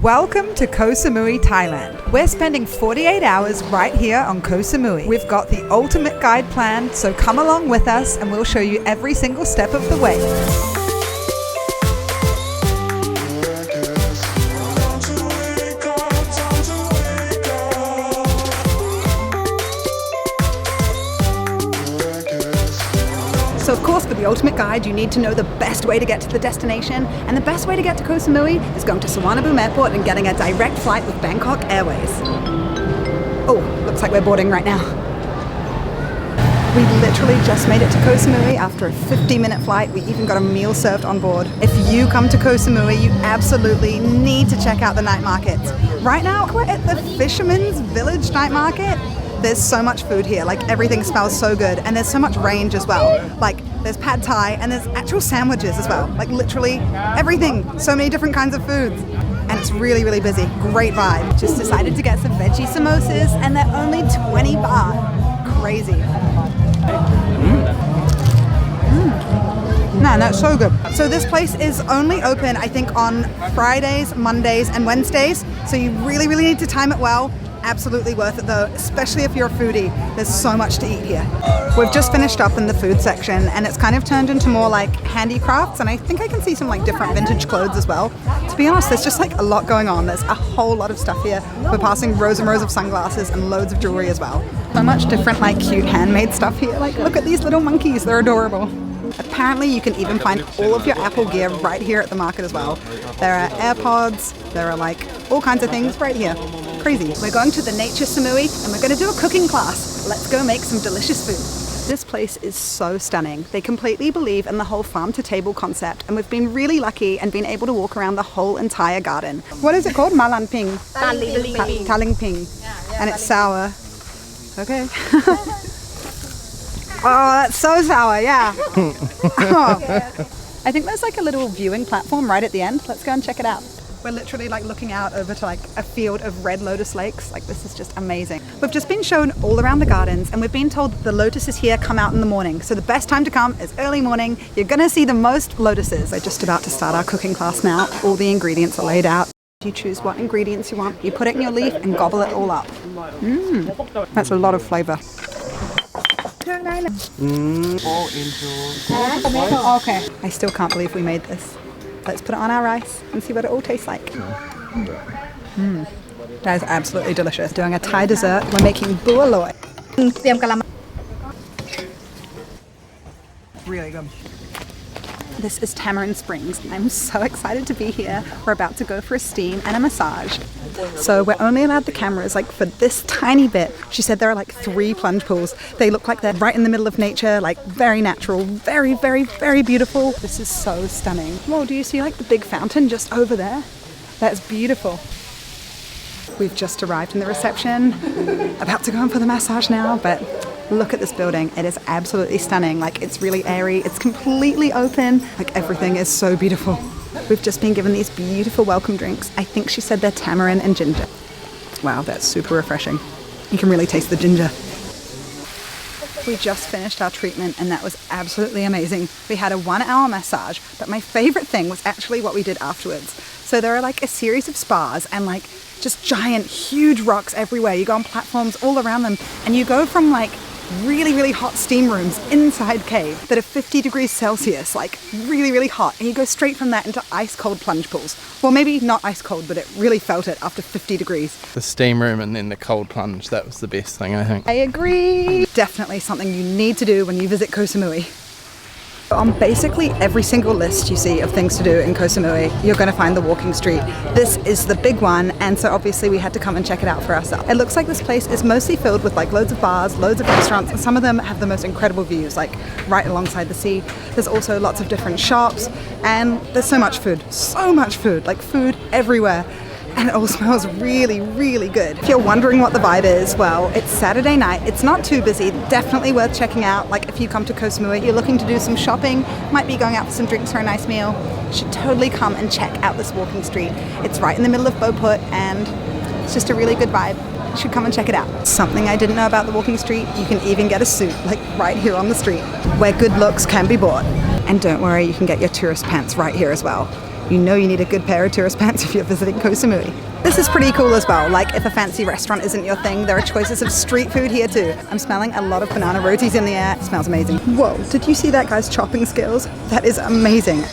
Welcome to Koh Samui, Thailand. We're spending 48 hours right here on Koh Samui. We've got the ultimate guide planned, so come along with us and we'll show you every single step of the way. So of course, for the ultimate guide, you need to know the best way to get to the destination, and the best way to get to Koh Samui is going to Suvarnabhumi Airport and getting a direct flight with Bangkok Airways. Oh, looks like we're boarding right now. We literally just made it to Koh Samui after a 50-minute flight. We even got a meal served on board. If you come to Koh Samui, you absolutely need to check out the night markets. Right now, we're at the Fisherman's Village night market. There's so much food here, like everything smells so good, and there's so much range as well. Like there's pad thai and there's actual sandwiches as well, like literally everything, so many different kinds of foods. And it's really, really busy, great vibe. Just decided to get some veggie samosas and they're only 20 baht. Crazy. Man, that's so good. So this place is only open, I think, on Fridays, Mondays, and Wednesdays. So you really, really need to time it well. Absolutely worth it though, especially if you're a foodie. There's so much to eat here. We've just finished up in the food section and it's kind of turned into more like handicrafts, and I think I can see some like different vintage clothes as well. To be honest, there's just like a lot going on. There's a whole lot of stuff here. We're passing rows and rows of sunglasses and loads of jewelry as well. So much different like cute handmade stuff here. Like look at these little monkeys, they're adorable. Apparently you can even find all of your Apple gear right here at the market as well. There are AirPods, there are like all kinds of things right here. Crazy. We're going to the Nature Samui and we're going to do a cooking class. Let's go make some delicious food. This place is so stunning. They completely believe in the whole farm to table concept, and we've been really lucky and been able to walk around the whole entire garden. What is it called? Malanping? Talingping. And it's sour. Okay. Oh, that's so sour, yeah. I think there's like a little viewing platform right at the end. Let's go and check it out. We're literally like looking out over to like a field of red lotus lakes. Like this is just amazing. We've just been shown all around the gardens and we've been told the lotuses here come out in the morning. So the best time to come is early morning. You're gonna see the most lotuses. We're just about to start our cooking class now. All the ingredients are laid out. You choose what ingredients you want. You put it in your leaf and gobble it all up. That's a lot of flavor. Okay. I still can't believe we made this. Let's put it on our rice and see what it all tastes like. That is absolutely delicious. Doing a Thai dessert, we're making bua loi. Really good. This is Tamarind Springs. I'm so excited to be here. We're about to go for a steam and a massage. So we're only allowed the cameras like for this tiny bit. She said there are like 3 plunge pools. They look like they're right in the middle of nature, like very natural, very, very, very beautiful. This is so stunning. Whoa, do you see like the big fountain just over there? That's beautiful. We've just arrived in the reception. About to go in for the massage now, but look at this building. It is absolutely stunning. Like it's really airy. It's completely open. Like everything is so beautiful. We've just been given these beautiful welcome drinks. I think she said they're tamarind and ginger. Wow, that's super refreshing. You can really taste the ginger. We just finished our treatment and that was absolutely amazing. We had a 1-hour massage, but my favorite thing was actually what we did afterwards. So there are like a series of spas and like just giant, huge rocks everywhere. You go on platforms all around them and you go from like really, really hot steam rooms inside cave that are 50 degrees Celsius, like really, really hot. And you go straight from that into ice cold plunge pools. Well, maybe not ice cold, but it really felt it after 50 degrees. The steam room and then the cold plunge, that was the best thing, I think. I agree. Definitely something you need to do when you visit Koh Samui. On basically every single list you see of things to do in Koh Samui, you're going to find the walking street. This is the big one, and so obviously we had to come and check it out for ourselves. It looks like this place is mostly filled with like loads of bars, loads of restaurants, and some of them have the most incredible views, like right alongside the sea. There's also lots of different shops, and there's so much food, like food everywhere. And it all smells really, really good. If you're wondering what the vibe is, well, it's Saturday night. It's not too busy. Definitely worth checking out. Like if you come to Koh Samui, you're looking to do some shopping, might be going out for some drinks for a nice meal, you should totally come and check out this walking street. It's right in the middle of Boput and it's just a really good vibe. You should come and check it out. Something I didn't know about the walking street, you can even get a suit, like right here on the street, where good looks can be bought. And don't worry, you can get your tourist pants right here as well. You know you need a good pair of tourist pants if you're visiting Koh Samui. This is pretty cool as well. Like, if a fancy restaurant isn't your thing, there are choices of street food here too. I'm smelling a lot of banana rotis in the air. It smells amazing. Whoa, did you see that guy's chopping skills? That is amazing.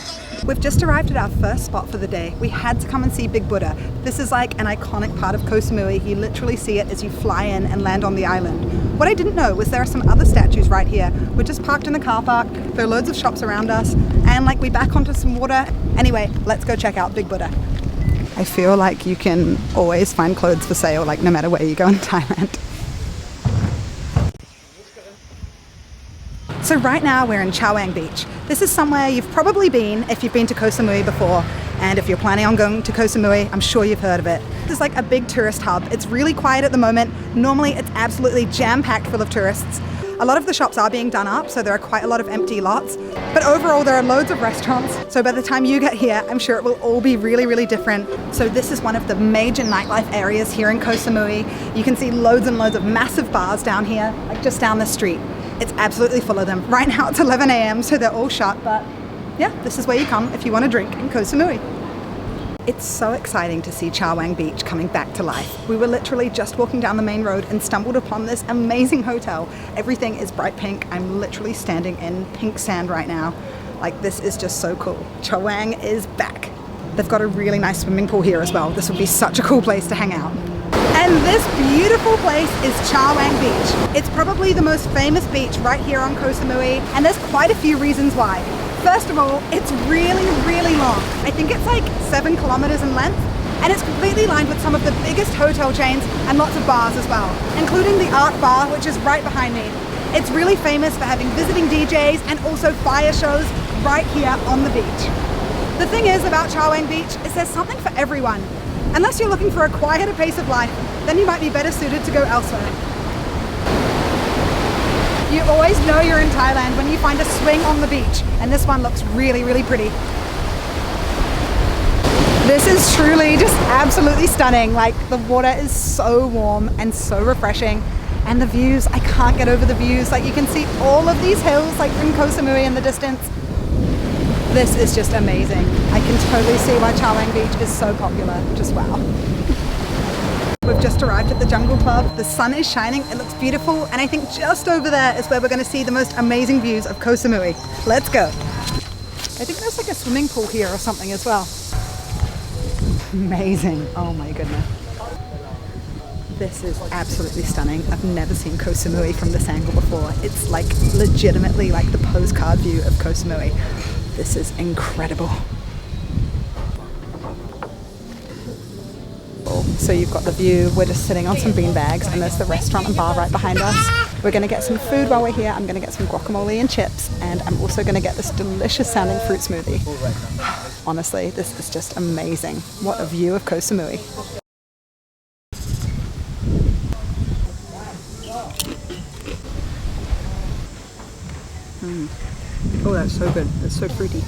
We've just arrived at our first spot for the day. We had to come and see Big Buddha. This is like an iconic part of Koh Samui. You literally see it as you fly in and land on the island. What I didn't know was there are some other statues right here. We're just parked in the car park. There are loads of shops around us, and like we back onto some water. Anyway, let's go check out Big Buddha. I feel like you can always find clothes for sale, like no matter where you go in Thailand. So right now we're in Chaweng Beach. This is somewhere you've probably been if you've been to Koh Samui before, and if you're planning on going to Koh Samui, I'm sure you've heard of it. This is like a big tourist hub. It's really quiet at the moment. Normally it's absolutely jam-packed full of tourists. A lot of the shops are being done up, so there are quite a lot of empty lots. But overall, there are loads of restaurants. So by the time you get here, I'm sure it will all be really, really different. So this is one of the major nightlife areas here in Koh Samui. You can see loads and loads of massive bars down here, like just down the street. It's absolutely full of them. Right now it's 11 a.m, so they're all shut, but yeah, this is where you come if you want to drink in Koh Samui. It's so exciting to see Chaweng Beach coming back to life. We were literally just walking down the main road and stumbled upon this amazing hotel. Everything is bright pink. I'm literally standing in pink sand right now. Like, this is just so cool. Chaweng is back. They've got a really nice swimming pool here as well. This would be such a cool place to hang out. And this beautiful place is Chaweng Beach. It's probably the most famous beach right here on Koh Samui, and there's quite a few reasons why. First of all, it's really, really long. I think it's like 7 kilometers in length, and it's completely lined with some of the biggest hotel chains and lots of bars as well, including the Art Bar, which is right behind me. It's really famous for having visiting DJs and also fire shows right here on the beach. The thing is about Chaweng Beach is there's something for everyone. Unless you're looking for a quieter pace of life, then you might be better suited to go elsewhere. You always know you're in Thailand when you find a swing on the beach, and this one looks really, really pretty. This is truly just absolutely stunning. Like, the water is so warm and so refreshing, and the views, I can't get over the views. Like, you can see all of these hills like from Koh Samui in the distance. This is just amazing. I can totally see why Chaweng Beach is so popular. Just wow. We've just arrived at the Jungle Club. The sun is shining, it looks beautiful, and I think just over there is where we're going to see the most amazing views of Koh Samui. Let's go. I think there's like a swimming pool here or something as well. Amazing. Oh my goodness. This is absolutely stunning. I've never seen Koh Samui from this angle before. It's like legitimately like the postcard view of Koh Samui. This is incredible. So you've got the view, we're just sitting on some bean bags, and there's the restaurant and bar right behind us. We're going to get some food while we're here. I'm going to get some guacamole and chips, and I'm also going to get this delicious sounding fruit smoothie. Honestly, this is just amazing. What a view of Koh Samui. Oh, that's so good. It's so fruity.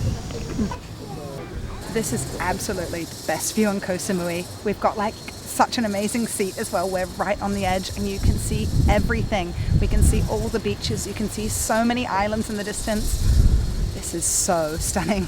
This is absolutely the best view on Koh Samui. We've got like such an amazing seat as well. We're right on the edge and you can see everything. We can see all the beaches. You can see so many islands in the distance. This is so stunning.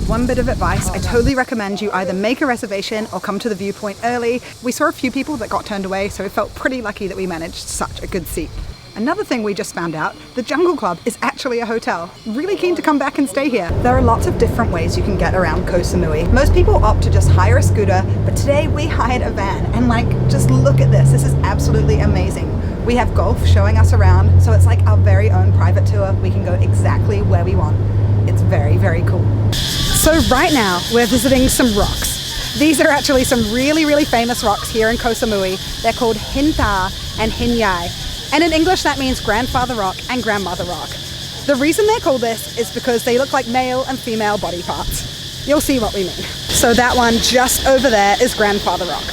One bit of advice, I totally recommend you either make a reservation or come to the viewpoint early. We saw a few people that got turned away, so we felt pretty lucky that we managed such a good seat. Another thing we just found out, the Jungle Club is actually a hotel. Really keen to come back and stay here. There are lots of different ways you can get around Koh Samui. Most people opt to just hire a scooter, but today we hired a van, and like, just look at this. This is absolutely amazing. We have golf showing us around, so it's like our very own private tour. We can go exactly where we want. It's very, very cool. So right now, we're visiting some rocks. These are actually some really, really famous rocks here in Koh Samui. They're called Hin Ta and Hin Yai. And in English, that means grandfather rock and grandmother rock. The reason they're called this is because they look like male and female body parts. You'll see what we mean. So that one just over there is grandfather rock.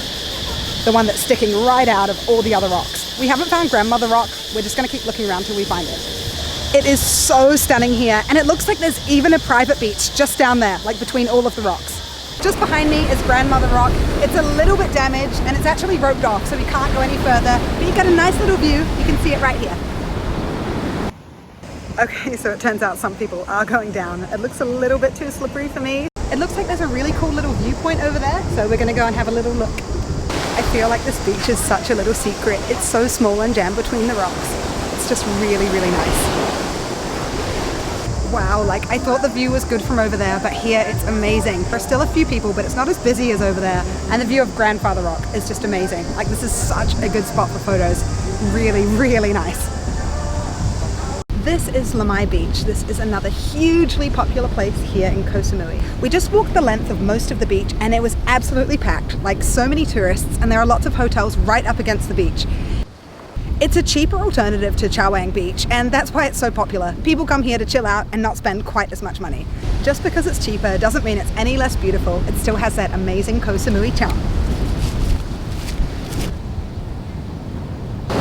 The one that's sticking right out of all the other rocks. We haven't found grandmother rock. We're just gonna keep looking around till we find it. It is so stunning here, and it looks like there's even a private beach just down there, like between all of the rocks. Just behind me is Grandmother Rock. It's a little bit damaged, and it's actually roped off, so we can't go any further, but you get a nice little view. You can see it right here. Okay, so it turns out some people are going down. It looks a little bit too slippery for me. It looks like there's a really cool little viewpoint over there, so we're gonna go and have a little look. I feel like this beach is such a little secret. It's so small and jammed between the rocks. It's just really, really nice. Wow, like I thought the view was good from over there, but here it's amazing. There's still a few people, but it's not as busy as over there. And the view of Grandfather Rock is just amazing. Like this is such a good spot for photos. Really, really nice. This is Lamai Beach. This is another hugely popular place here in Koh Samui. We just walked the length of most of the beach and it was absolutely packed, like so many tourists, and there are lots of hotels right up against the beach. It's a cheaper alternative to Chaweng Beach, and that's why it's so popular. People come here to chill out and not spend quite as much money. Just because it's cheaper doesn't mean it's any less beautiful. It still has that amazing Koh Samui charm.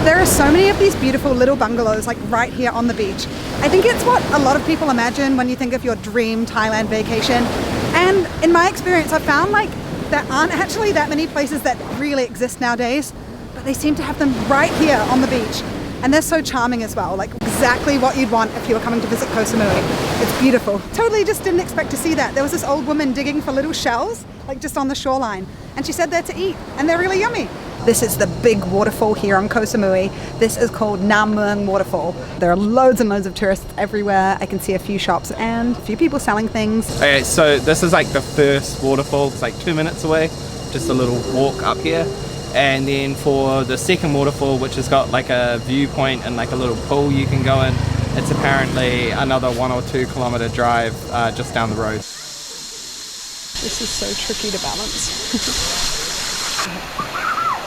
There are so many of these beautiful little bungalows like right here on the beach. I think it's what a lot of people imagine when you think of your dream Thailand vacation. And in my experience, I've found like there aren't actually that many places that really exist nowadays, but they seem to have them right here on the beach. And they're so charming as well, like exactly what you'd want if you were coming to visit Koh Samui. It's beautiful. Totally just didn't expect to see that. There was this old woman digging for little shells, like just on the shoreline. And she said they're to eat, and they're really yummy. This is the big waterfall here on Koh Samui. This is called Nam Mueang Waterfall. There are loads and loads of tourists everywhere. I can see a few shops and a few people selling things. Okay, so this is like the first waterfall. It's like 2 minutes away. Just a little walk up here. And then for the second waterfall, which has got like a viewpoint and like a little pool you can go in, it's apparently another 1 or 2 kilometer drive just down the road. This is so tricky to balance.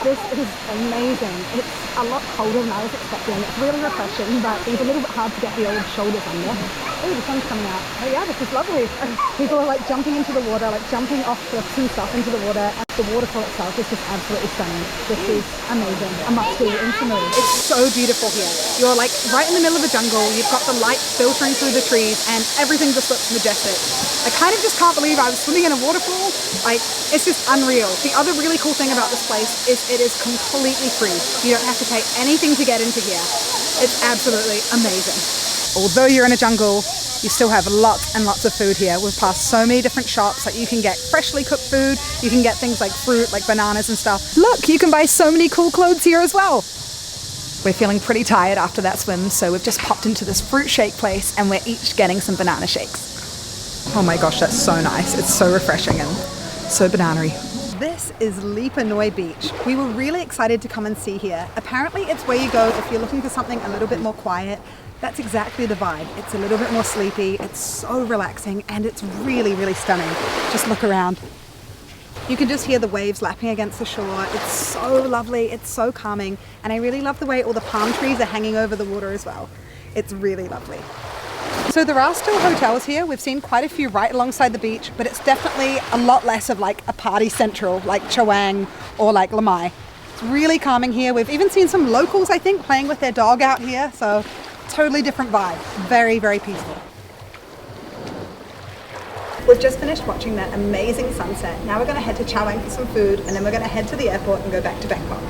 This is amazing. It's a lot colder than I was expecting. It's really refreshing, but it's a little bit hard to get the old shoulders under. Oh, the sun's coming out. Oh yeah, this is lovely. People are like jumping into the water, like jumping off cliffs and stuff into the water. And the waterfall itself is just absolutely stunning. This is amazing. A must-do in Samui. It's so beautiful here. You're like right in the middle of a jungle. You've got the light filtering through the trees and everything just looks majestic. I kind of just can't believe I was swimming in a waterfall. Like, it's just unreal. The other really cool thing about this place is it is completely free. You don't have to pay anything to get into here. It's absolutely amazing. Although you're in a jungle, you still have lots and lots of food here. We've passed so many different shops. Like you can get freshly cooked food. You can get things like fruit, like bananas and stuff. Look, you can buy so many cool clothes here as well. We're feeling pretty tired after that swim, so we've just popped into this fruit shake place and we're each getting some banana shakes. Oh my gosh, that's so nice. It's so refreshing and so banana-y. This is Lipa Noi Beach. We were really excited to come and see here. Apparently it's where you go if you're looking for something a little bit more quiet. That's exactly the vibe. It's a little bit more sleepy. It's so relaxing and it's really, really stunning. Just look around. You can just hear the waves lapping against the shore. It's so lovely. It's so calming. And I really love the way all the palm trees are hanging over the water as well. It's really lovely. So there are still hotels here. We've seen quite a few right alongside the beach, but it's definitely a lot less of like a party central like Chaweng or like Lamai. It's really calming here. We've even seen some locals, I think, playing with their dog out here. So totally different vibe. Very, very peaceful. We've just finished watching that amazing sunset. Now we're going to head to Chaweng for some food and then we're going to head to the airport and go back to Bangkok.